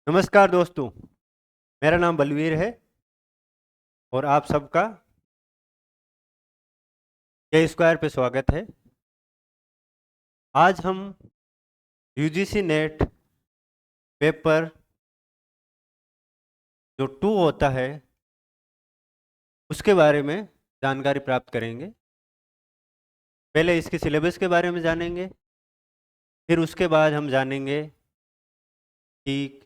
नमस्कार दोस्तों, मेरा नाम बलवीर है और आप सबका के स्क्वायर पे स्वागत है। आज हम यूजीसी नेट पेपर जो 2 होता है उसके बारे में जानकारी प्राप्त करेंगे। पहले इसके सिलेबस के बारे में जानेंगे, फिर उसके बाद हम जानेंगे कि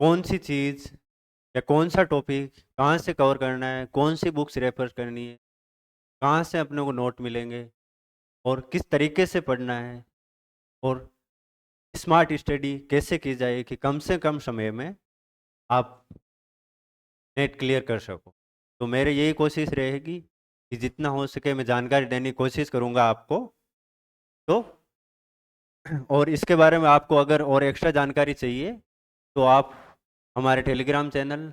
कौन सी चीज़ या कौन सा टॉपिक कहाँ से कवर करना है, कौन सी बुक्स रेफर करनी है, कहाँ से अपने को नोट मिलेंगे और किस तरीके से पढ़ना है और स्मार्ट स्टडी कैसे की जाए कि कम से कम समय में आप नेट क्लियर कर सको। तो मेरी यही कोशिश रहेगी कि जितना हो सके मैं जानकारी देने की कोशिश करूँगा आपको। तो और इसके बारे में आपको अगर और एक्स्ट्रा जानकारी चाहिए तो आप हमारे टेलीग्राम चैनल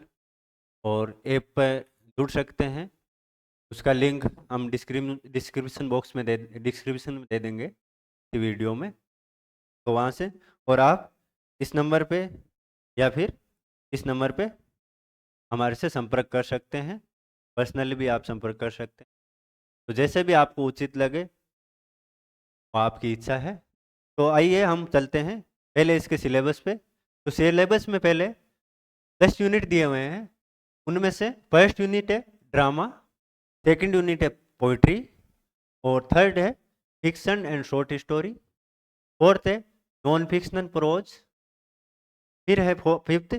और ऐप पर जुड़ सकते हैं। उसका लिंक हम डिस्क्रिप्शन में दे देंगे इस वीडियो में। तो वहाँ से और आप इस नंबर पे या फिर इस नंबर पे हमारे से संपर्क कर सकते हैं। पर्सनली भी आप संपर्क कर सकते हैं। तो जैसे भी आपको उचित लगे वो आपकी इच्छा है। तो आइए हम चलते हैं पहले इसके सिलेबस पे। तो सिलेबस में पहले 10 यूनिट दिए हुए हैं। उनमें से फर्स्ट यूनिट है ड्रामा, सेकंड यूनिट है पोइट्री और थर्ड है fiction and short story, fourth है नॉन फिक्शनल प्रोज, फिर है फिफ्थ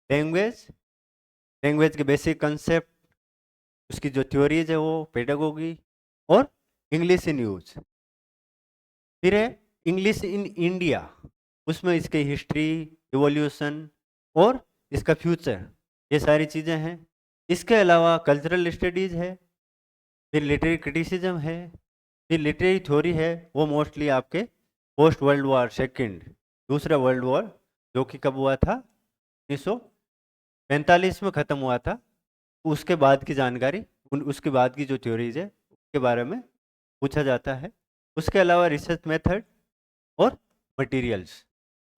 लैंग्वेज, लैंग्वेज के बेसिक कंसेप्ट, उसकी जो थ्योरीज है वो पेडागोगी और इंग्लिश इन यूज, फिर है इंग्लिश इन इंडिया, उसमें इसकी हिस्ट्री, इवोल्यूशन और इसका फ्यूचर, ये सारी चीज़ें हैं। इसके अलावा कल्चरल स्टडीज़ है, फिर लिटरेरी क्रिटिसिज्म है, फिर लिटरेरी थ्योरी है। वो मोस्टली आपके पोस्ट वर्ल्ड वॉर सेकंड, दूसरा वर्ल्ड वॉर जो कि कब हुआ था 1945 में ख़त्म हुआ था, उसके बाद की जानकारी उसके बाद की जो थ्योरीज है उसके बारे में पूछा जाता है। उसके अलावा रिसर्च मेथड और मटेरियल्स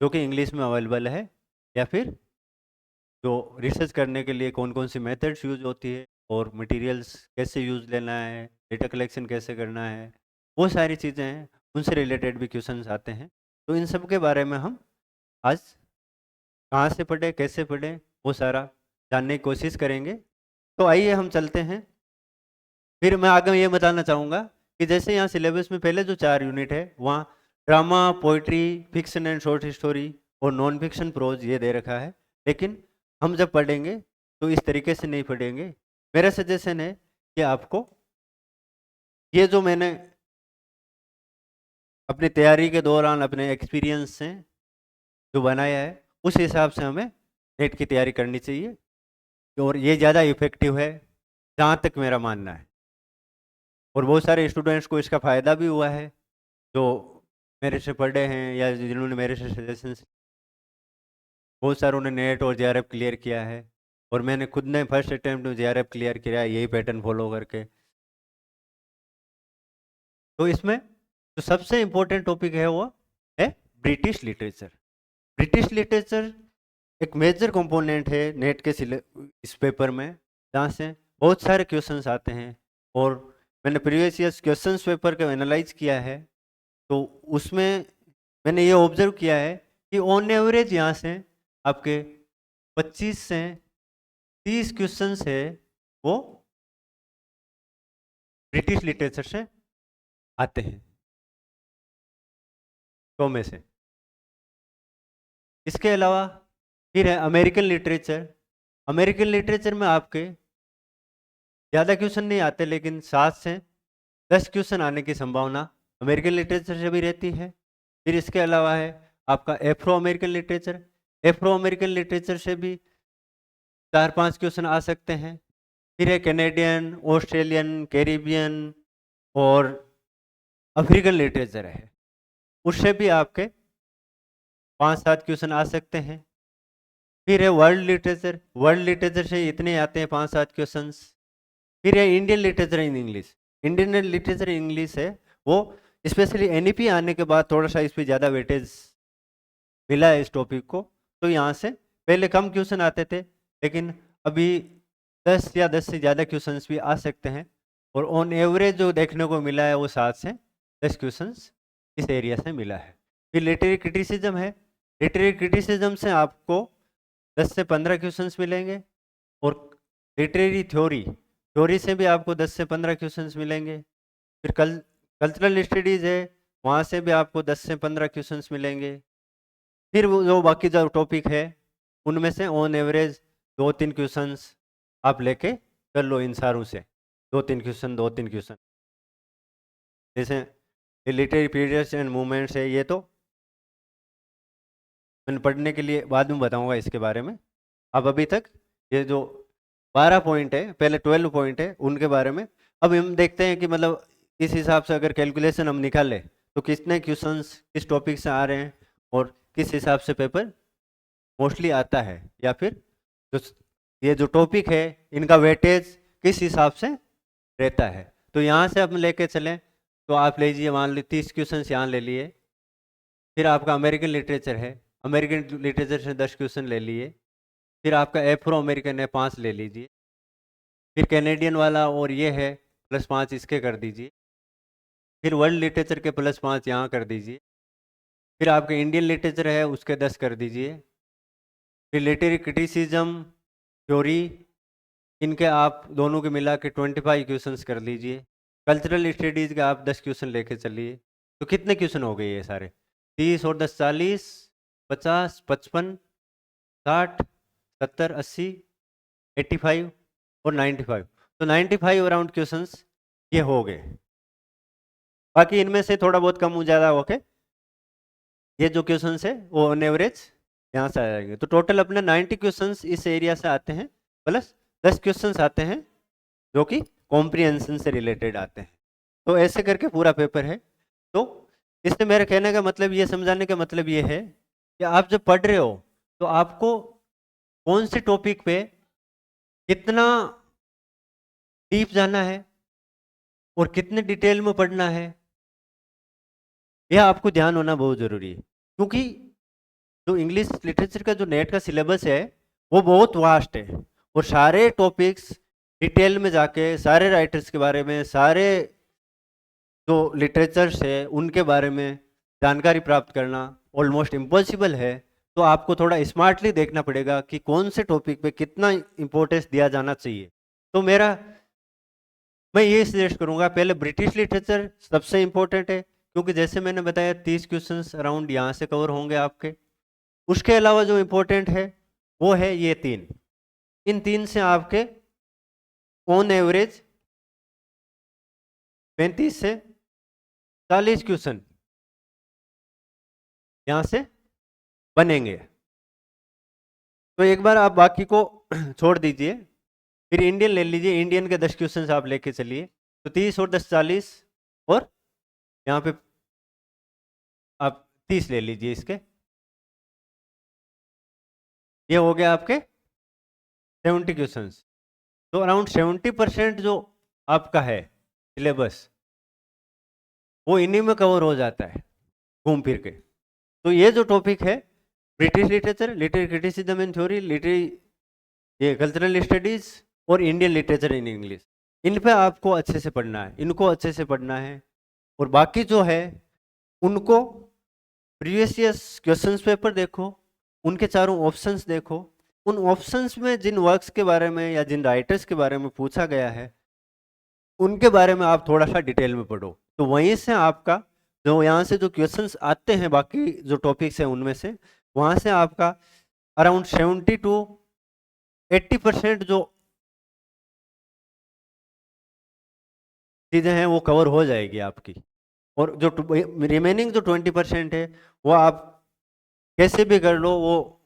जो कि इंग्लिश में अवेलेबल है, या फिर जो रिसर्च करने के लिए कौन कौन सी मेथड्स यूज होती है और मटेरियल्स कैसे यूज लेना है, डेटा कलेक्शन कैसे करना है, वो सारी चीज़ें हैं। उनसे रिलेटेड भी क्वेश्चंस आते हैं। तो इन सब के बारे में हम आज कहाँ से पढ़े, कैसे पढ़े, वो सारा जानने की कोशिश करेंगे। तो आइए हम चलते हैं। फिर मैं आगे ये बताना चाहूँगा कि जैसे यहाँ सिलेबस में पहले जो 4 यूनिट है वहाँ drama, poetry, fiction and short story और नॉन फिक्शन प्रोज ये दे रखा है। लेकिन हम जब पढ़ेंगे तो इस तरीके से नहीं पढ़ेंगे। मेरा सजेशन है कि आपको ये जो मैंने अपनी तैयारी के दौरान अपने एक्सपीरियंस से जो बनाया है उस हिसाब से हमें नेट की तैयारी करनी चाहिए और ये ज़्यादा इफेक्टिव है जहाँ तक मेरा मानना है। और बहुत सारे स्टूडेंट्स को इसका फ़ायदा भी हुआ है जो मेरे से पढ़े हैं या जिन्होंने मेरे से सजेशंस, बहुत सारों ने नेट और जेआरएफ क्लियर किया है और मैंने खुद ने फर्स्ट अटेम्प्ट में जेआरएफ क्लियर किया है यही पैटर्न फॉलो करके। तो इसमें जो सबसे इम्पोर्टेंट टॉपिक है वो है ब्रिटिश लिटरेचर। ब्रिटिश लिटरेचर एक मेजर कंपोनेंट है नेट के इस पेपर में, जहाँ से बहुत सारे क्वेश्चंस आते हैं। और मैंने प्रीवियस ईयर्स क्वेश्चंस पेपर को एनालाइज किया है तो उसमें मैंने ये ऑब्जर्व किया है कि ऑन एवरेज यहाँ से आपके 25 से 30 क्वेश्चंस है वो ब्रिटिश लिटरेचर से आते हैं 100 में से। इसके अलावा फिर है अमेरिकन लिटरेचर। अमेरिकन लिटरेचर में आपके ज़्यादा क्वेश्चन नहीं आते लेकिन 7 से 10 क्वेश्चन आने की संभावना अमेरिकन लिटरेचर से भी रहती है। फिर इसके अलावा है आपका Afro American literature. Afro American literature से भी 4-5 क्वेश्चन आ सकते हैं। फिर है कैनेडियन, ऑस्ट्रेलियन, कैरिबियन और अफ्रीकन लिटरेचर है, उससे भी आपके 5-7 क्वेश्चन आ सकते हैं। फिर है वर्ल्ड लिटरेचर। वर्ल्ड लिटरेचर से इतने आते हैं 5-7 क्वेश्चंस। फिर है Indian literature in English. Indian literature in English है वो स्पेशली एनईपी आने के बाद थोड़ा सा इस पर ज़्यादा वेटेज मिला है इस टॉपिक को, तो यहाँ से पहले कम क्वेश्चन आते थे, लेकिन अभी 10 या 10 से ज़्यादा क्वेश्चंस भी आ सकते हैं। और ऑन एवरेज जो देखने को मिला है वो 7 से 10 क्वेश्चंस इस एरिया से मिला है। फिर लिटरेरी क्रिटिसिज्म है। लिटरेरी क्रिटिसिज्म से आपको 10 से 15 क्वेश्चंस मिलेंगे। और लिटरेरी थ्योरी से भी आपको 10 से 15 क्वेश्चंस मिलेंगे। फिर कल्चरल स्टडीज़ है, वहाँ से भी आपको 10 से 15 क्वेश्चंस मिलेंगे। फिर वो जो बाकी जो टॉपिक है उनमें से ऑन एवरेज 2-3 क्वेश्चंस आप लेके कर लो इन सारों से, 2-3 क्वेश्चन। जैसे लिटरेरी पीरियड्स एंड मूवमेंट्स है, ये तो मैंने पढ़ने के लिए बाद में बताऊंगा इसके बारे में। अब अभी तक ये जो 12 पॉइंट है, पहले 12 पॉइंट है उनके बारे में अब हम देखते हैं कि मतलब इस हिसाब से अगर कैलकुलेशन हम निकालें तो कितने क्वेश्चंस किस टॉपिक से आ रहे हैं और किस हिसाब से पेपर मोस्टली आता है, या फिर जो ये जो टॉपिक है इनका वेटेज किस हिसाब से रहता है। तो यहाँ से हम लेके चलें तो आप लीजिए, मान ली 30 क्वेश्चन यहाँ ले लिए। फिर आपका अमेरिकन लिटरेचर है, अमेरिकन लिटरेचर से 10 क्वेश्चन ले लिए। फिर आपका एफ्रो अमेरिकन है, 5 ले लीजिए। फिर कैनेडियन वाला और ये है +5 इसके कर दीजिए। फिर वर्ल्ड लिटरेचर के +5 यहाँ कर दीजिए। फिर आपके इंडियन लिटरेचर है उसके 10 कर दीजिए। फिर लिटरेरी क्रिटिसिज्म थ्योरी इनके आप दोनों के मिला के 25 क्वेश्चंस कर लीजिए। कल्चरल स्टडीज़ के आप 10 क्वेश्चन लेके चलिए। तो कितने क्वेश्चन हो गए ये सारे? 30 और 10 40, 50, 55, 60, 70, 80, 85 और 95। तो 95 अराउंड क्वेश्चंस ये हो गए। बाकी इनमें से थोड़ा बहुत कम ज़्यादा होके ये जो क्वेश्चंस है वो ऑन एवरेज यहाँ से आ जाएंगे। तो टोटल अपने 90 क्वेश्चंस इस एरिया से आते हैं, प्लस 10 क्वेश्चंस आते हैं जो कि कॉम्प्रिहेंशन से रिलेटेड आते हैं। तो ऐसे करके पूरा पेपर है। तो इससे मेरे कहने का मतलब, ये समझाने का मतलब ये है कि आप जब पढ़ रहे हो तो आपको कौन से टॉपिक पे कितना डीप जाना है और कितने डिटेल में पढ़ना है, यह आपको ध्यान होना बहुत ज़रूरी है। क्योंकि जो इंग्लिश लिटरेचर का जो नेट का सिलेबस है वो बहुत वास्ट है और सारे टॉपिक्स डिटेल में जाके सारे राइटर्स के बारे में, सारे जो लिटरेचर्स है उनके बारे में जानकारी प्राप्त करना ऑलमोस्ट इम्पॉसिबल है। तो आपको थोड़ा स्मार्टली देखना पड़ेगा कि कौन से टॉपिक पे कितना इम्पोर्टेंस दिया जाना चाहिए। तो मैं ये सजेस्ट करूँगा, पहले ब्रिटिश लिटरेचर सबसे इम्पोर्टेंट है, क्योंकि जैसे मैंने बताया 30 क्वेश्चंस अराउंड यहाँ से कवर होंगे आपके। उसके अलावा जो इम्पोर्टेंट है वो है ये 3। इन 3 से आपके ऑन एवरेज 35 से 40 क्वेश्चन यहाँ से बनेंगे। तो एक बार आप बाकी को छोड़ दीजिए, फिर इंडियन ले लीजिए। इंडियन के 10 क्वेश्चन आप लेके चलिए। तो 30 और 10 40 और यहाँ पे आप 30 ले लीजिए इसके। ये हो गया आपके 70 क्वेश्चंस। तो अराउंड 70% जो आपका है सिलेबस वो इन्हीं में कवर हो जाता है घूम फिर के। तो ये जो टॉपिक है British literature, literary criticism and theory, literary ये कल्चरल स्टडीज और इंडियन लिटरेचर इन इंग्लिश, इन पे आपको अच्छे से पढ़ना है, इनको अच्छे से पढ़ना है। और बाकी जो है उनको प्रीवियस ईयर्स क्वेश्चंस पेपर देखो, उनके चारों ऑप्शंस देखो, उन ऑप्शंस में जिन वर्क्स के बारे में या जिन राइटर्स के बारे में पूछा गया है उनके बारे में आप थोड़ा सा डिटेल में पढ़ो। तो वहीं से आपका जो यहाँ से जो क्वेश्चंस आते हैं बाकी जो टॉपिक्स हैं उनमें से, वहाँ से आपका अराउंड 70 to 80% जो चीज़ें हैं वो कवर हो जाएगी आपकी। और जो रिमेनिंग जो 20% है वो आप कैसे भी कर लो, वो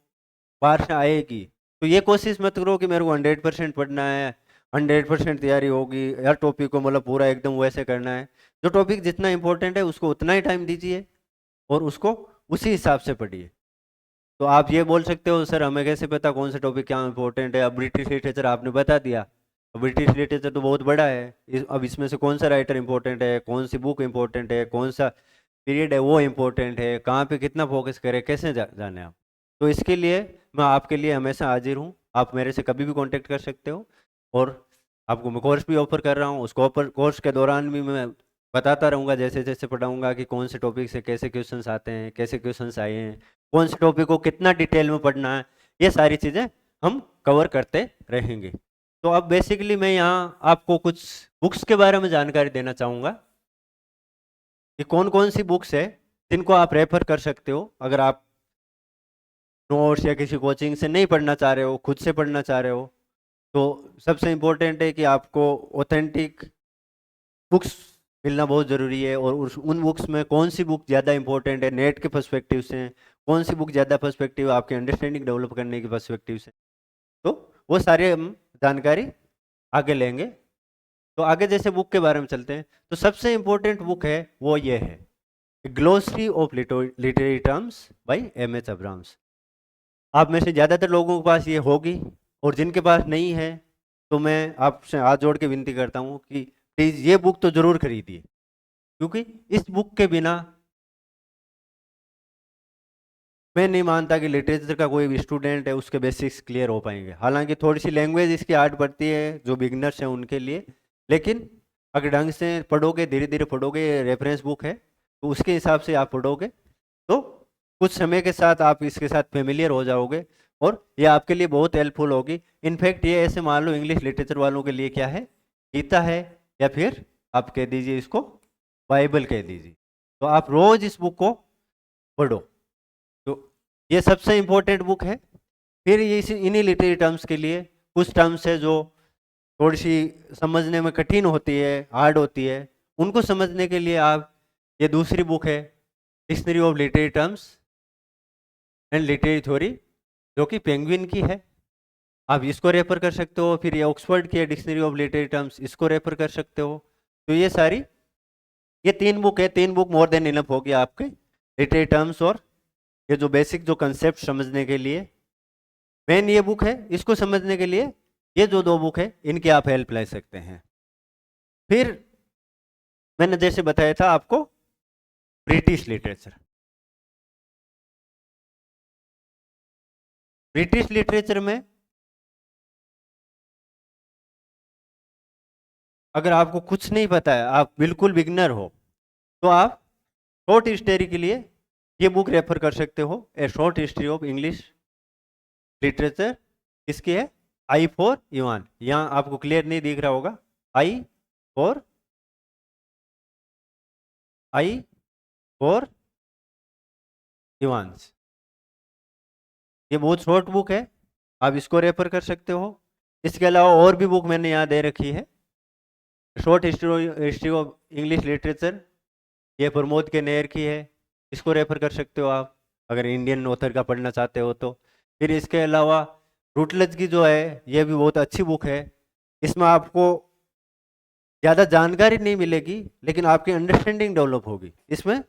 बाहर से आएगी। तो ये कोशिश मत करो कि मेरे को 100% पढ़ना है, 100% तैयारी होगी, हर टॉपिक को मतलब पूरा एकदम वैसे करना है। जो टॉपिक जितना इंपॉर्टेंट है उसको उतना ही टाइम दीजिए और उसको उसी हिसाब से पढ़िए। तो आप ये बोल सकते हो सर हमें कैसे पता कौन सा टॉपिक क्या इंपॉर्टेंट है? अब ब्रिटिश लिटरेचर आपने बता दिया, ब्रिटिश लिटरेचर तो बहुत बड़ा है, अब इसमें से कौन सा राइटर इंपॉर्टेंट है, कौन सी बुक इंपॉर्टेंट है, कौन सा पीरियड है वो इम्पोर्टेंट है, कहाँ पे कितना फोकस करें, कैसे जाने आप। तो इसके लिए मैं आपके लिए हमेशा हाजिर हूँ। आप मेरे से कभी भी कांटेक्ट कर सकते हो और आपको मैं कोर्स भी ऑफर कर रहा हूँ। उस कोर्स के दौरान भी मैं बताता रहूँगा, जैसे जैसे पढ़ाऊँगा कि कौन से टॉपिक से कैसे क्वेश्चंस आते हैं, कैसे क्वेश्चंस आए हैं, कौन से टॉपिक को कितना डिटेल में पढ़ना है, ये सारी चीज़ें हम कवर करते रहेंगे। तो अब बेसिकली मैं यहाँ आपको कुछ बुक्स के बारे में जानकारी देना चाहूँगा कि कौन कौन सी बुक्स है जिनको आप रेफर कर सकते हो अगर आप नोट्स या किसी कोचिंग से नहीं पढ़ना चाह रहे हो, खुद से पढ़ना चाह रहे हो। तो सबसे इम्पोर्टेंट है कि आपको ऑथेंटिक बुक्स मिलना बहुत ज़रूरी है। और उन बुक्स में कौन सी बुक ज़्यादा इंपॉर्टेंट है नेट के पर्सपेक्टिव से, कौन सी बुक ज़्यादा पर्सपेक्टिव आपकी अंडरस्टैंडिंग डेवलप करने की पर्सपेक्टिव से, तो वो सारे हम जानकारी आगे लेंगे। तो आगे जैसे बुक के बारे में चलते हैं, तो सबसे इम्पोर्टेंट बुक है वो ये है, glossary of literary terms by M H. Abrams. आप में से ज़्यादातर लोगों के पास ये होगी, और जिनके पास नहीं है तो मैं आपसे हाथ जोड़ के विनती करता हूँ कि प्लीज़ ये बुक तो ज़रूर खरीदिए, क्योंकि इस बुक के बिना मैं नहीं मानता कि लिटरेचर का कोई भी स्टूडेंट है उसके बेसिक्स क्लियर हो पाएंगे। हालांकि थोड़ी सी लैंग्वेज इसकी हार्ड पड़ती है जो बिगनर्स हैं उनके लिए, लेकिन अगर ढंग से पढ़ोगे, धीरे धीरे पढ़ोगे, रेफरेंस बुक है तो उसके हिसाब से आप पढ़ोगे तो कुछ समय के साथ आप इसके साथ फेमिलियर हो जाओगे और ये आपके लिए बहुत हेल्पफुल होगी। इनफैक्ट ये ऐसे मान लो इंग्लिश लिटरेचर वालों के लिए क्या है, गीता है, या फिर आप कह दीजिए इसको बाइबल कह दीजिए। तो आप रोज इस बुक को पढ़ो, तो ये सबसे इम्पोर्टेंट बुक है। फिर ये इन्हीं लिटरेरी टर्म्स के लिए कुछ टर्म्स है जो थोड़ी सी समझने में कठिन होती है, हार्ड होती है, उनको समझने के लिए आप ये दूसरी बुक है, dictionary of literary terms and literary theory, जो कि पेंगुइन की है, आप इसको रेफर कर सकते हो। फिर ये ऑक्सफोर्ड की है डिक्शनरी ऑफ लिटरेरी टर्म्स, इसको रेफर कर सकते हो। तो ये सारी ये 3 बुक है, 3 बुक मोर देन इनफ होगी आपके लिटरेरी टर्म्स और ये जो बेसिक जो कंसेप्ट समझने के लिए। मेन ये बुक है, इसको समझने के लिए ये जो 2 बुक है इनकी आप हेल्प ले सकते हैं। फिर मैंने जैसे बताया था आपको ब्रिटिश लिटरेचर, ब्रिटिश लिटरेचर में अगर आपको कुछ नहीं पता है, आप बिल्कुल बिगनर हो, तो आप शॉर्ट हिस्ट्री के लिए ये बुक रेफर कर सकते हो, ए short history of English literature. किसकी है? I for Ivan. यहाँ आपको क्लियर नहीं दिख रहा होगा, आई फॉर इवान्स। ये बहुत शॉर्ट बुक है, आप इसको रेफर कर सकते हो। इसके अलावा और भी बुक मैंने यहाँ दे रखी है, short history of English literature, ये प्रमोद के नेयर की है, इसको रेफर कर सकते हो आप अगर इंडियन ऑथर का पढ़ना चाहते हो तो। फिर इसके अलावा रूटलेज की जो है ये भी बहुत अच्छी बुक है, इसमें आपको ज़्यादा जानकारी नहीं मिलेगी लेकिन आपकी अंडरस्टैंडिंग डेवलप होगी। इसमें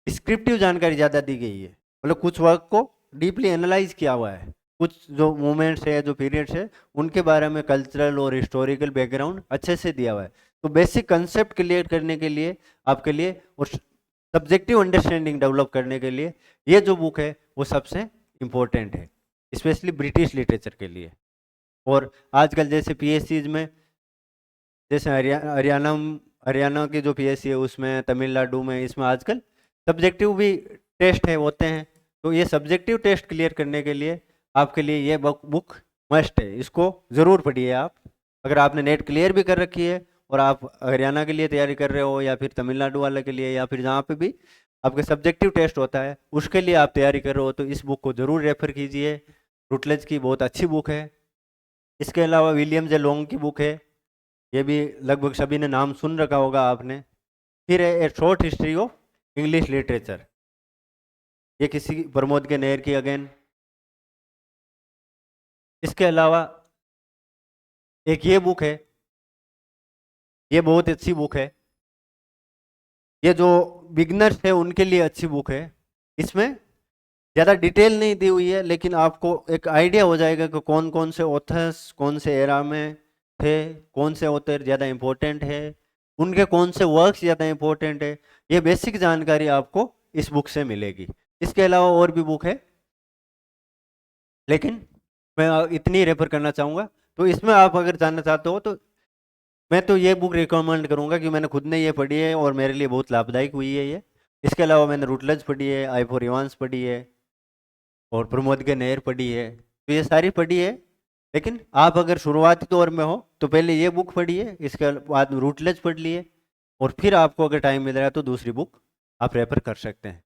डिस्क्रिप्टिव जानकारी ज़्यादा दी गई है, मतलब कुछ वर्क को डीपली एनालाइज किया हुआ है, कुछ जो मूवमेंट्स है, जो पीरियड्स है, उनके बारे में कल्चरल और हिस्टोरिकल बैकग्राउंड अच्छे से दिया हुआ है। तो बेसिक कंसेप्ट क्लियर करने के लिए आपके लिए और सब्जेक्टिव अंडरस्टैंडिंग डेवलप करने के लिए ये जो बुक है वो सबसे इम्पोर्टेंट है, स्पेशली ब्रिटिश लिटरेचर के लिए। और आजकल जैसे पीएससीज में, जैसे हरियाणा की जो पीएससी है उसमें, तमिलनाडु में, इसमें आजकल सब्जेक्टिव भी टेस्ट है होते हैं। तो ये सब्जेक्टिव टेस्ट क्लियर करने के लिए आपके लिए ये बुक मस्ट है, इसको ज़रूर पढ़िए आप। अगर आपने नेट क्लियर भी कर रखी है और आप हरियाणा के लिए तैयारी कर रहे हो या फिर तमिलनाडु वाले के लिए या फिर जहाँ पे भी आपके सब्जेक्टिव टेस्ट होता है उसके लिए आप तैयारी कर रहे हो, तो इस बुक को ज़रूर रेफर कीजिए। रूटलेज की बहुत अच्छी बुक है। इसके अलावा विलियम जे लॉन्ग की बुक है, ये भी लगभग सभी ने नाम सुन रखा होगा आपने। फिर है ए short history of English literature, ये किसी प्रमोद के नेयर की अगेन। इसके अलावा एक ये बुक है, ये बहुत अच्छी बुक है, ये जो बिगनर्स है उनके लिए अच्छी बुक है। इसमें ज़्यादा डिटेल नहीं दी हुई है लेकिन आपको एक आइडिया हो जाएगा कि कौन कौन से ऑथर्स कौन से एरा में थे, कौन से ऑथर ज़्यादा इम्पोर्टेंट है, उनके कौन से वर्क्स ज़्यादा इम्पोर्टेंट है, ये बेसिक जानकारी आपको इस बुक से मिलेगी। इसके अलावा और भी बुक है, लेकिन मैं इतनी रेफर करना चाहूँगा। तो इसमें आप अगर जानना चाहते हो तो मैं तो ये बुक रिकमेंड करूँगा कि मैंने खुद ने ये पढ़ी है और मेरे लिए बहुत लाभदायक हुई है ये। इसके अलावा मैंने रूटलेज पढ़ी है, आई फॉर इवांस पढ़ी है और प्रमोद के नहर पढ़ी है, तो ये सारी पढ़ी है। लेकिन आप अगर शुरुआती दौर में हो तो पहले ये बुक पढ़िए, इसके बाद रूटलेज पढ़ लिए और फिर आपको अगर टाइम मिल रहा है तो दूसरी बुक आप रेफर कर सकते हैं।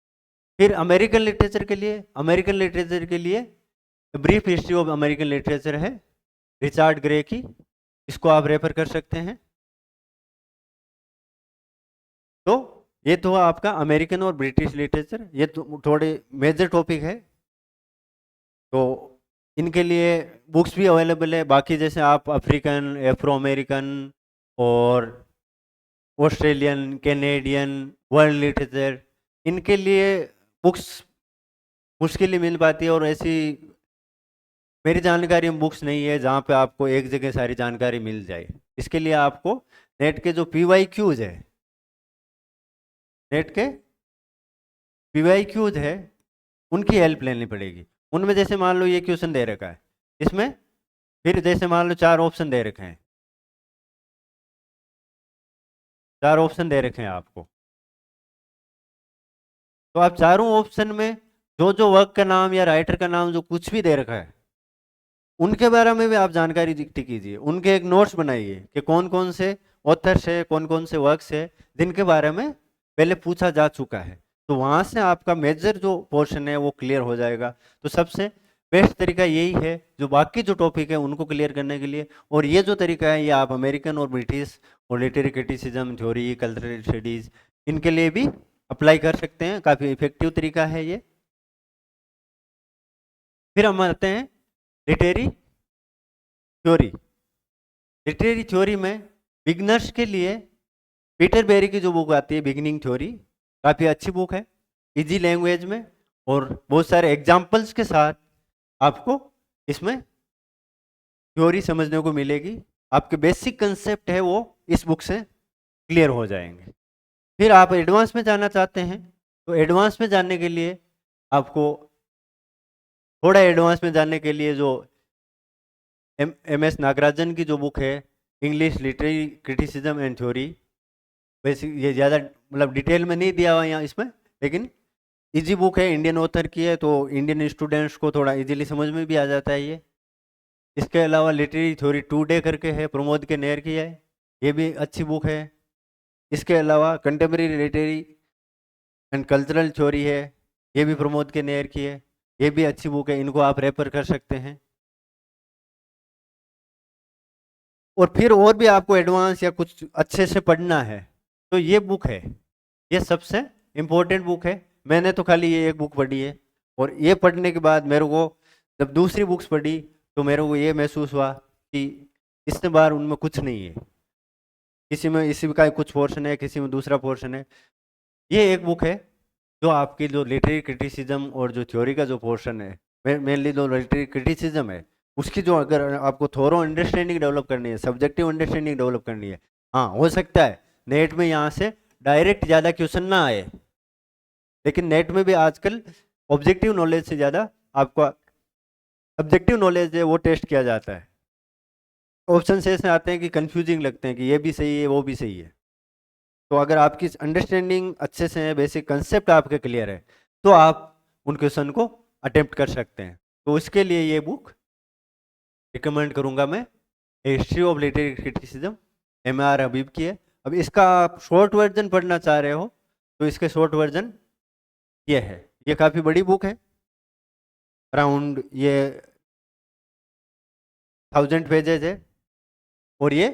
फिर अमेरिकन लिटरेचर के लिए brief history of American literature है रिचर्ड ग्रे की, इसको आप रेफर कर सकते हैं। तो ये तो आपका अमेरिकन और ब्रिटिश लिटरेचर, ये तो थोड़े मेजर टॉपिक है। तो इनके लिए बुक्स भी अवेलेबल है। बाकी जैसे आप अफ्रीकन, एफ्रो अमेरिकन और ऑस्ट्रेलियन, कैनेडियन, वर्ल्ड लिटरेचर, इनके लिए बुक्स मुश्किल ही मिल पाती है और ऐसी मेरी जानकारी में बुक्स नहीं है जहाँ पे आपको एक जगह सारी जानकारी मिल जाए। इसके लिए आपको नेट के जो PYQs है, नेट के PYQs है, उनकी हेल्प लेनी पड़ेगी। उनमें जैसे मान लो ये क्वेश्चन दे रखा है, इसमें फिर जैसे मान लो 4 ऑप्शन दे रखे हैं, 4 ऑप्शन दे रखे हैं आपको, तो आप चारों ऑप्शन में जो जो वर्क का नाम या राइटर का नाम जो कुछ भी दे रखा है उनके बारे में भी आप जानकारी इकट्ठी कीजिए, उनके एक नोट्स बनाइए कि कौन कौन से ऑथर्स है, कौन कौन से वर्क्स है जिनके बारे में पहले पूछा जा चुका है। तो वहाँ से आपका मेजर जो पोर्शन है वो क्लियर हो जाएगा। तो सबसे बेस्ट तरीका यही है जो बाकी जो टॉपिक है उनको क्लियर करने के लिए। और ये जो तरीका है ये आप अमेरिकन और ब्रिटिश और literary criticism, theory, cultural studies, इनके लिए भी अप्लाई कर सकते हैं। काफ़ी इफेक्टिव तरीका है ये। फिर हम आते हैं लिटरेरी थ्योरी। लिटरेरी थ्योरी में बिगनर्स के लिए पीटर बेरी की जो बुक आती है बिगिनिंग थ्योरी, काफ़ी अच्छी बुक है, इजी लैंग्वेज में और बहुत सारे एग्जाम्पल्स के साथ आपको इसमें थ्योरी समझने को मिलेगी। आपके बेसिक कंसेप्ट है वो इस बुक से क्लियर हो जाएंगे। फिर आप एडवांस में जाना चाहते हैं तो एडवांस में जाने के लिए आपको थोड़ा एडवांस में जाने के लिए जो MS नागराजन की जो बुक है English literary criticism and theory, वैसे ये ज़्यादा मतलब डिटेल में नहीं दिया हुआ यहाँ इसमें, लेकिन इजी बुक है, इंडियन ऑथर की है, तो इंडियन स्टूडेंट्स को थोड़ा इजीली समझ में भी आ जाता है ये। इसके अलावा लिटरेरी थ्योरी टुडे करके है, प्रमोद के नेर की है, ये भी अच्छी बुक है। इसके अलावा contemporary literary and cultural theory है, ये भी प्रमोद के नेर की है, ये भी अच्छी बुक है, इनको आप रेफर कर सकते हैं। और फिर और भी आपको एडवांस या कुछ अच्छे से पढ़ना है तो ये बुक है, ये सबसे इम्पोर्टेंट बुक है। मैंने तो खाली ये एक बुक पढ़ी है और ये पढ़ने के बाद मेरे को जब दूसरी बुक्स पढ़ी तो मेरे को ये महसूस हुआ कि इतने बार उनमें कुछ नहीं है, किसी में इसी का कुछ पोर्शन है, किसी में दूसरा पोर्शन है। ये एक बुक है जो आपकी जो लिटरेरी क्रिटिसिज्म और जो थ्योरी का जो पोर्शन है, मेनली जो लिटरेरी क्रिटिसिज्म है उसकी जो अगर आपको थोरो अंडरस्टैंडिंग डेवलप करनी है, सब्जेक्टिव अंडरस्टैंडिंग डेवलप करनी है, हाँ हो सकता है नेट में यहाँ से डायरेक्ट ज़्यादा क्वेश्चन ना आए, लेकिन नेट में भी आजकल ऑब्जेक्टिव नॉलेज से ज़्यादा आपका सब्जेक्टिव नॉलेज है वो टेस्ट किया जाता है। ऑप्शन ऐसे आते हैं कि कंफ्यूजिंग लगते हैं कि ये भी सही है वो भी सही है। तो अगर आपकी अंडरस्टैंडिंग अच्छे से है, बेसिक कंसेप्ट आपके क्लियर है, तो आप उन क्वेश्चन को अटेम्प्ट कर सकते हैं। तो इसके लिए ये बुक रिकमेंड करूंगा मैं, history of literary criticism, MR हबीब की है। अब इसका आप शॉर्ट वर्जन पढ़ना चाह रहे हो तो इसके शॉर्ट वर्जन ये है, ये काफ़ी बड़ी बुक है, अराउंड ये 1000 पेजेज है और ये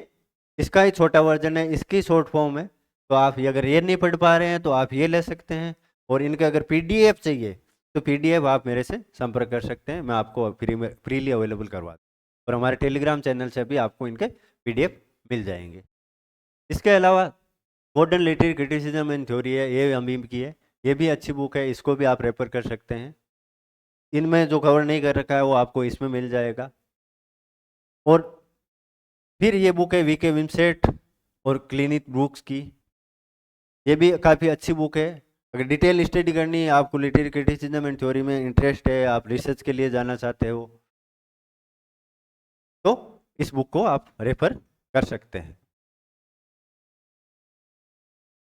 इसका ही छोटा वर्जन है, इसकी शॉर्ट फॉर्म है। तो आप ये अगर ये नहीं पढ़ पा रहे हैं तो आप ये ले सकते हैं। और इनके अगर PDF चाहिए तो PDF आप मेरे से संपर्क कर सकते हैं, मैं आपको फ्रीली अवेलेबल करवा दूँ। और हमारे टेलीग्राम चैनल से भी आपको इनके PDF मिल जाएंगे। इसके अलावा modern literary criticism and theory है, ये हमीम की है, ये भी अच्छी बुक है, इसको भी आप रेफर कर सकते हैं। इनमें जो कवर नहीं कर रखा है वो आपको इसमें मिल जाएगा। और फिर ये बुक है VK विंसेंट और क्लिनिक ब्रूक्स की, ये भी काफ़ी अच्छी बुक है। अगर डिटेल स्टडी करनी है, आपको लिटरेरी क्रिटिसिज्म एंड थ्योरी में इंटरेस्ट है, आप रिसर्च के लिए जाना चाहते हो, तो इस बुक को आप रेफर कर सकते हैं।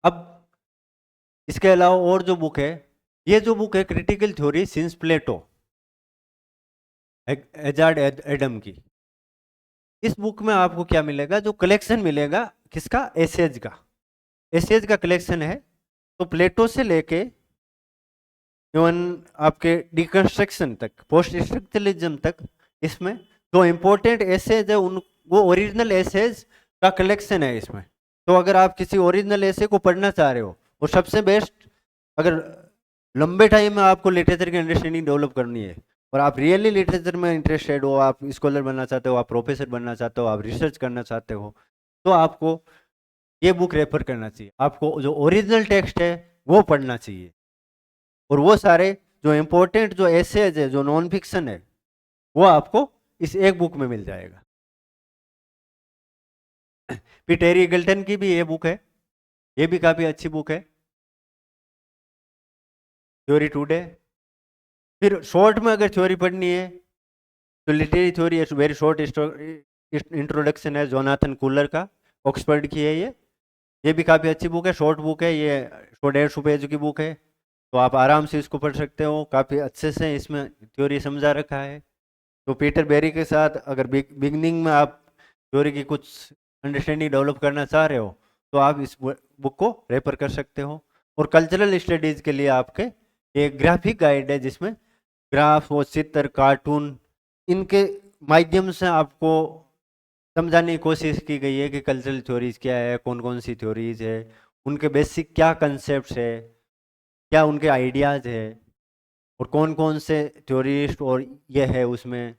अब इसके अलावा और जो बुक है, ये जो बुक है क्रिटिकल थ्योरी सिंस प्लेटो, एजार्ड एडम की। इस बुक में आपको क्या मिलेगा, जो कलेक्शन मिलेगा किसका, एसेज का, एसेज का कलेक्शन है। तो प्लेटो से लेके इवन आपके डिकंस्ट्रक्शन तक, पोस्ट स्ट्रक्चरलिज्म तक, इसमें जो इंपॉर्टेंट एसेज है उन, वो ओरिजिनल एसेज का कलेक्शन है इसमें। तो अगर आप किसी ओरिजिनल एसे को पढ़ना चाह रहे हो, और सबसे बेस्ट, अगर लंबे टाइम में आपको लिटरेचर की अंडरस्टैंडिंग डेवलप करनी है और आप रियली लिटरेचर में इंटरेस्टेड हो, आप स्कॉलर बनना चाहते हो, आप प्रोफेसर बनना चाहते हो, आप रिसर्च करना चाहते हो, तो आपको ये बुक रेफर करना चाहिए। आपको जो ओरिजिनल टेक्स्ट है वो पढ़ना चाहिए, और वो सारे जो इम्पोर्टेंट जो एसेज है, जो नॉन फिक्शन है, वो आपको इस एक बुक में मिल जाएगा। पीटर ईगल्टन की भी ये बुक है, ये भी काफ़ी अच्छी बुक है, थ्योरी टुडे। फिर शॉर्ट में अगर थ्योरी पढ़नी है तो literary theory very short introduction है जोनाथन कूलर का, ऑक्सफोर्ड की है ये भी काफ़ी अच्छी बुक है, शॉर्ट बुक है ये, 150 पेज की बुक है, तो आप आराम से इसको पढ़ सकते हो, काफ़ी अच्छे से इसमें थ्योरी समझा रखा है। तो पीटर बेरी के साथ अगर बिगनिंग में आप थ्योरी की कुछ अंडरस्टैंडिंग डेवलप करना चाह रहे हो, तो आप इस बुक को रेफर कर सकते हो। और कल्चरल स्टडीज़ के लिए आपके एक ग्राफिक गाइड है, जिसमें ग्राफ और चित्र, कार्टून, इनके माध्यम से आपको समझाने की कोशिश की गई है कि कल्चरल थ्योरीज क्या है, कौन कौन सी थ्योरीज है, उनके बेसिक क्या कंसेप्ट है, क्या उनके आइडियाज़ है, और कौन कौन से थ्योरिस्ट और ये है उसमें,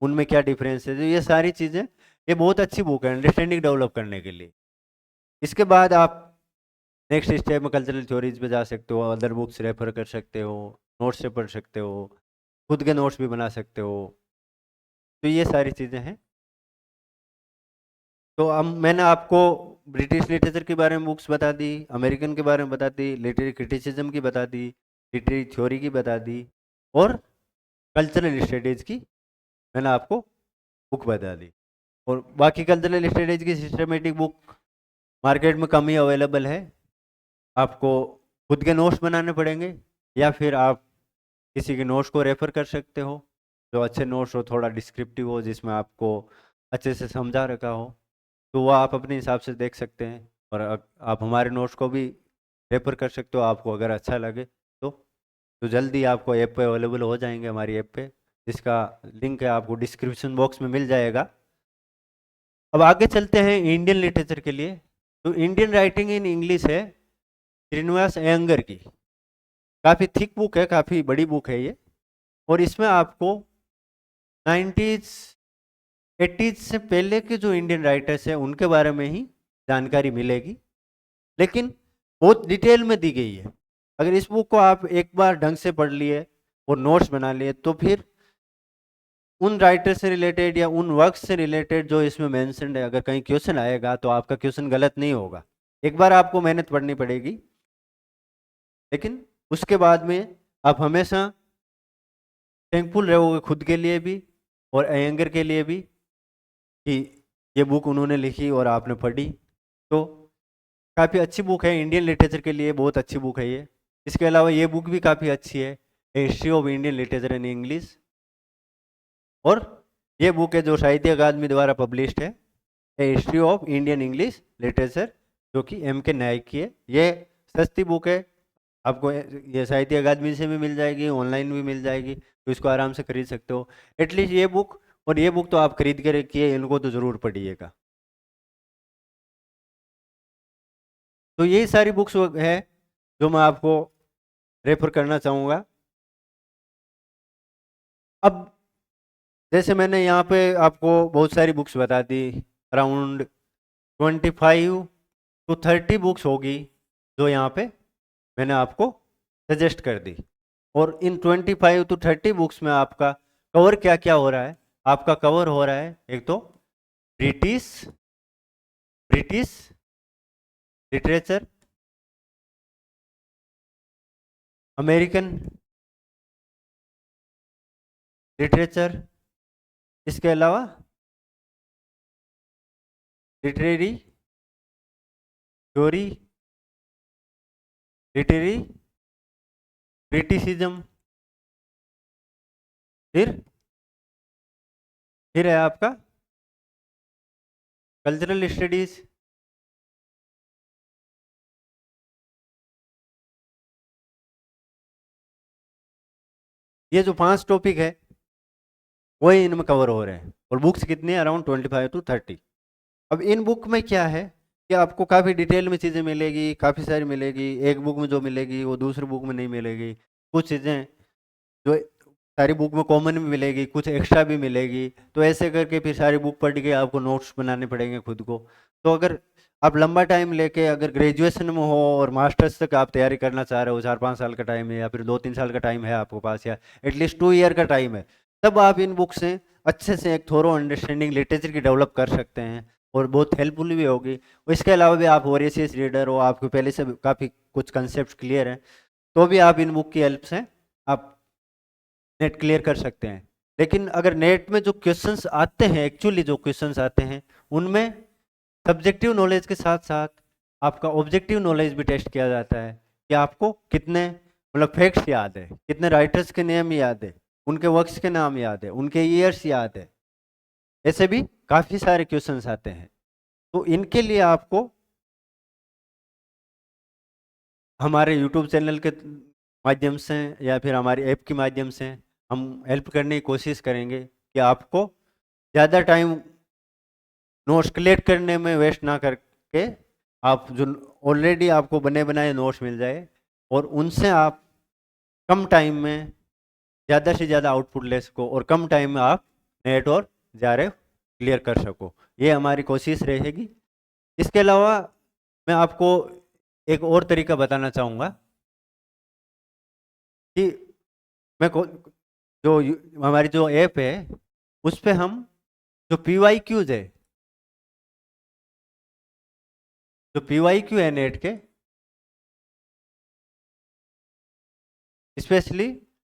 उनमें क्या डिफरेंस है। तो ये सारी चीज़ें, ये बहुत अच्छी बुक है अंडरस्टैंडिंग डेवलप करने के लिए। इसके बाद आप नेक्स्ट स्टेप में कल्चरल थ्योरीज पे जा सकते हो, अदर बुक्स रेफर कर सकते हो, नोट्स से पढ़ सकते हो, खुद के नोट्स भी बना सकते हो। तो ये सारी चीज़ें हैं। तो अब मैंने आपको ब्रिटिश लिटरेचर के बारे में बुक्स बता दी, अमेरिकन के बारे में बता दी, लिटरेरी क्रिटिसिज्म की बता दी, लिटरेरी थ्योरी की बता दी, और कल्चरल स्टडीज़ की मैंने आपको बुक बता दी। और बाकी कल्चरल स्टडीज़ की सिस्टमेटिक बुक मार्केट में कम ही अवेलेबल है, आपको खुद के नोट्स बनाने पड़ेंगे, या फिर आप किसी के नोट्स को रेफर कर सकते हो, जो अच्छे नोट्स हो, थोड़ा डिस्क्रिप्टिव हो, जिसमें आपको अच्छे से समझा रखा हो, तो वो आप अपने हिसाब से देख सकते हैं। और आप हमारे नोट्स को भी रेफर कर सकते हो, आपको अगर अच्छा लगे तो। तो जल्दी आपको ऐप पे अवेलेबल हो जाएंगे, हमारी ऐप पे, जिसका लिंक है आपको डिस्क्रिप्शन बॉक्स में मिल जाएगा। अब आगे चलते हैं इंडियन लिटरेचर के लिए। तो इंडियन राइटिंग इन इंग्लिश है श्रीनिवास अयंगर की, काफ़ी थिक बुक है, काफ़ी बड़ी बुक है ये, और इसमें आपको 90s 80s से पहले के जो इंडियन राइटर्स हैं उनके बारे में ही जानकारी मिलेगी, लेकिन बहुत डिटेल में दी गई है। अगर इस बुक को आप एक बार ढंग से पढ़ लिए और नोट्स बना लिए, तो फिर उन राइटर से रिलेटेड या उन वर्क से रिलेटेड जो इसमें मेंशन्ड है, अगर कहीं क्वेश्चन आएगा तो आपका क्वेश्चन गलत नहीं होगा। एक बार आपको मेहनत पढ़नी पड़ेगी, लेकिन उसके बाद में आप हमेशा थैंकफुल रहोगे खुद के लिए भी और अयंगर के लिए भी, कि ये बुक उन्होंने लिखी और आपने पढ़ी। तो काफ़ी अच्छी बुक है, इंडियन लिटरेचर के लिए बहुत अच्छी बुक है ये। इसके अलावा ये बुक भी काफ़ी अच्छी है, history of Indian literature in English, और ये बुक है जो साहित्य अकादमी द्वारा पब्लिश्ड है, history of Indian English literature, जो कि M.K. नायक की है। ये सस्ती बुक है, आपको ये साहित्य अकादमी से भी मिल जाएगी, ऑनलाइन भी मिल जाएगी, तो इसको आराम से खरीद सकते हो। एटलीस्ट ये बुक और ये बुक तो आप खरीद के रखिए, इनको तो ज़रूर पढ़िएगा। तो यही सारी बुक्स है जो मैं आपको रेफर करना चाहूँगा। अब जैसे मैंने यहाँ पे आपको बहुत सारी बुक्स बता दी, अराउंड 25 to 30 बुक्स होगी जो यहाँ पे मैंने आपको सजेस्ट कर दी। और इन 25 to 30 बुक्स में आपका कवर क्या क्या हो रहा है, आपका कवर हो रहा है एक तो British British literature, American literature, इसके अलावा लिटरेरी थ्योरी, लिटरेरी क्रिटिसिज्म, फिर है आपका कल्चरल स्टडीज, ये जो 5 टॉपिक है वही इनमें कवर हो रहे हैं। और बुक्स कितनी है? Around 25 to 30। अब इन बुक में क्या है कि आपको काफ़ी डिटेल में चीज़ें मिलेगी, काफ़ी सारी मिलेगी। एक बुक में जो मिलेगी वो दूसरी बुक में नहीं मिलेगी। कुछ चीज़ें जो सारी बुक में कॉमन भी मिलेगी, कुछ एक्स्ट्रा भी मिलेगी। तो ऐसे करके फिर सारी बुक पढ़ के आपको नोट्स बनाने पड़ेंगे खुद को। तो अगर आप लंबा टाइम लेके अगर ग्रेजुएशन में हो और मास्टर्स तक आप तैयारी करना चाह रहे हो, 4-5 साल का टाइम है या फिर 2-3 साल का टाइम है आपके पास, या एटलीस्ट 2 ईयर का टाइम है, तब आप इन बुक से अच्छे से एक थोरो अंडरस्टैंडिंग लिटरेचर की डेवलप कर सकते हैं और बहुत हेल्पफुल भी होगी। और इसके अलावा भी आप वोरेशियस रीडर हो, आपको पहले से काफ़ी कुछ कंसेप्ट क्लियर हैं, तो भी आप इन बुक की हेल्प से आप नेट क्लियर कर सकते हैं। लेकिन अगर नेट में जो क्वेश्चंस आते हैं, एक्चुअली जो क्वेश्चंस आते हैं, उनमें सब्जेक्टिव नॉलेज के साथ साथ आपका ऑब्जेक्टिव नॉलेज भी टेस्ट किया जाता है कि आपको कितने मतलब फैक्ट्स याद है, कितने राइटर्स के नेम याद है, उनके वर्क्स के नाम याद है, उनके ईयर्स याद है। ऐसे भी काफ़ी सारे क्वेश्चंस आते हैं। तो इनके लिए आपको हमारे यूट्यूब चैनल के माध्यम से या फिर हमारी ऐप के माध्यम से हम हेल्प करने की कोशिश करेंगे कि आपको ज़्यादा टाइम नोट्स कलेक्ट करने में वेस्ट ना करके आप जो ऑलरेडी आपको बने बनाए नोट्स मिल जाए और उनसे आप कम टाइम में ज़्यादा से ज़्यादा आउटपुट ले सको और कम टाइम में आप नेट और जेआरएफ क्लियर कर सको। ये हमारी कोशिश रहेगी। इसके अलावा मैं आपको एक और तरीका बताना चाहूँगा कि मैं हमारी जो ऐप है उस पे हम जो PYQs है, जो PYQ है नेट के, स्पेशली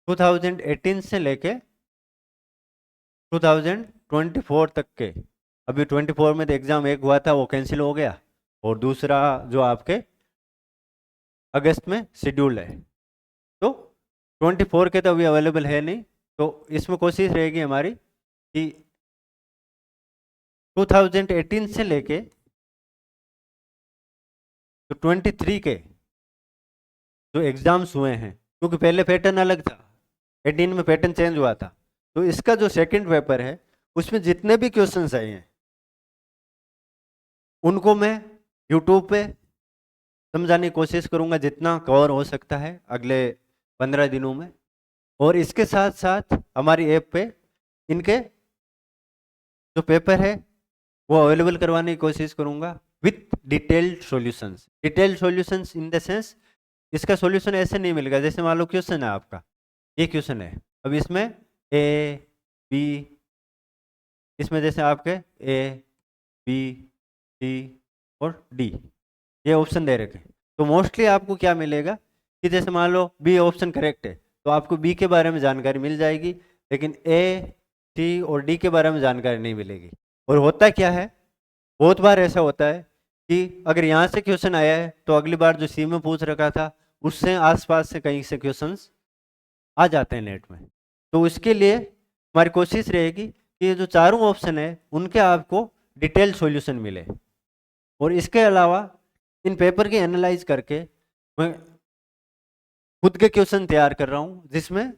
2018 से लेके 2024 तक के, अभी 24 में तो एग्ज़ाम एक हुआ था वो कैंसिल हो गया और दूसरा जो आपके अगस्त में शेड्यूल है, तो 24 के तो अभी अवेलेबल है नहीं। तो इसमें कोशिश रहेगी हमारी कि 2018 से लेके तो 23 के जो एग्ज़ाम्स हुए हैं, क्योंकि पहले पैटर्न अलग था, 18 में पैटर्न चेंज हुआ था, तो इसका जो सेकंड पेपर है उसमें जितने भी क्वेश्चंस आए हैं उनको मैं यूट्यूब पे समझाने की कोशिश करूंगा जितना कवर हो सकता है अगले 15 दिनों में। और इसके साथ साथ हमारी ऐप पे इनके जो पेपर है वो अवेलेबल करवाने की कोशिश करूंगा with detailed solutions. Detailed solutions in the sense, इसका सॉल्यूशन ऐसे नहीं मिलेगा जैसे मान लो क्वेश्चन है आपका, ये क्वेश्चन है, अब इसमें ए बी, इसमें जैसे आपके ए बी सी और डी ये ऑप्शन दे रखे, तो मोस्टली आपको क्या मिलेगा कि जैसे मान लो बी ऑप्शन करेक्ट है तो आपको बी के बारे में जानकारी मिल जाएगी, लेकिन ए सी और डी के बारे में जानकारी नहीं मिलेगी। और होता क्या है, बहुत बार ऐसा होता है कि अगर यहाँ से क्वेश्चन आया है तो अगली बार जो सी में पूछ रखा था उससे आसपास से कहीं से क्वेश्चंस आ जाते हैं नेट में। तो इसके लिए हमारी कोशिश रहेगी कि ये जो चारों ऑप्शन है उनके आपको डिटेल सॉल्यूशन मिले। और इसके अलावा इन पेपर के एनालाइज करके मैं खुद के क्वेश्चन तैयार कर रहा हूँ जिसमें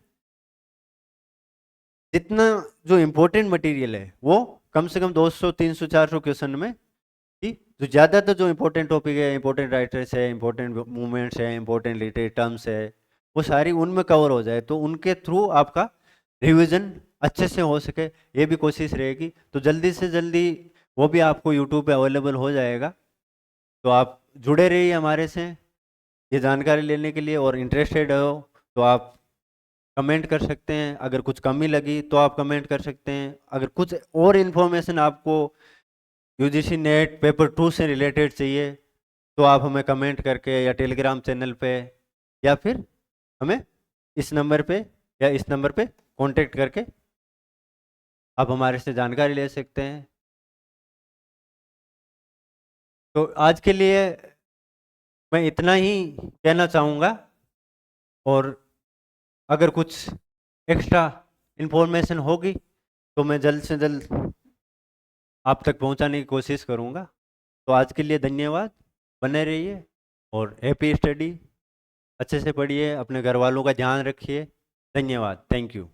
जितना जो इम्पोर्टेंट मटेरियल है वो कम से कम 200 300 400 क्वेश्चन में, कि जो ज़्यादातर जो इम्पोर्टेंट टॉपिक है, इम्पोर्टेंट राइटर्स है, इम्पोर्टेंट मूवमेंट्स है, इम्पोर्टेंट लिटरेरी टर्म्स है, वो सारी उनमें कवर हो जाए तो उनके थ्रू आपका रिवीजन अच्छे से हो सके, ये भी कोशिश रहेगी। तो जल्दी से जल्दी वो भी आपको यूट्यूब पे अवेलेबल हो जाएगा। तो आप जुड़े रहिए हमारे से ये जानकारी लेने के लिए, और इंटरेस्टेड हो तो आप कमेंट कर सकते हैं, अगर कुछ कमी लगी तो आप कमेंट कर सकते हैं, अगर कुछ और इन्फॉर्मेशन आपको यूजीसी नेट पेपर 2 से रिलेटेड चाहिए तो आप हमें कमेंट करके या टेलीग्राम चैनल पे या फिर हमें इस नंबर पे या इस नंबर पे कांटेक्ट करके आप हमारे से जानकारी ले सकते हैं। तो आज के लिए मैं इतना ही कहना चाहूँगा, और अगर कुछ एक्स्ट्रा इन्फॉर्मेशन होगी तो मैं जल्द से जल्द आप तक पहुंचाने की कोशिश करूंगा। तो आज के लिए धन्यवाद, बने रहिए और हैप्पी स्टडी, अच्छे से पढ़िए, अपने घर वालों का ध्यान रखिए। धन्यवाद, थैंक यू।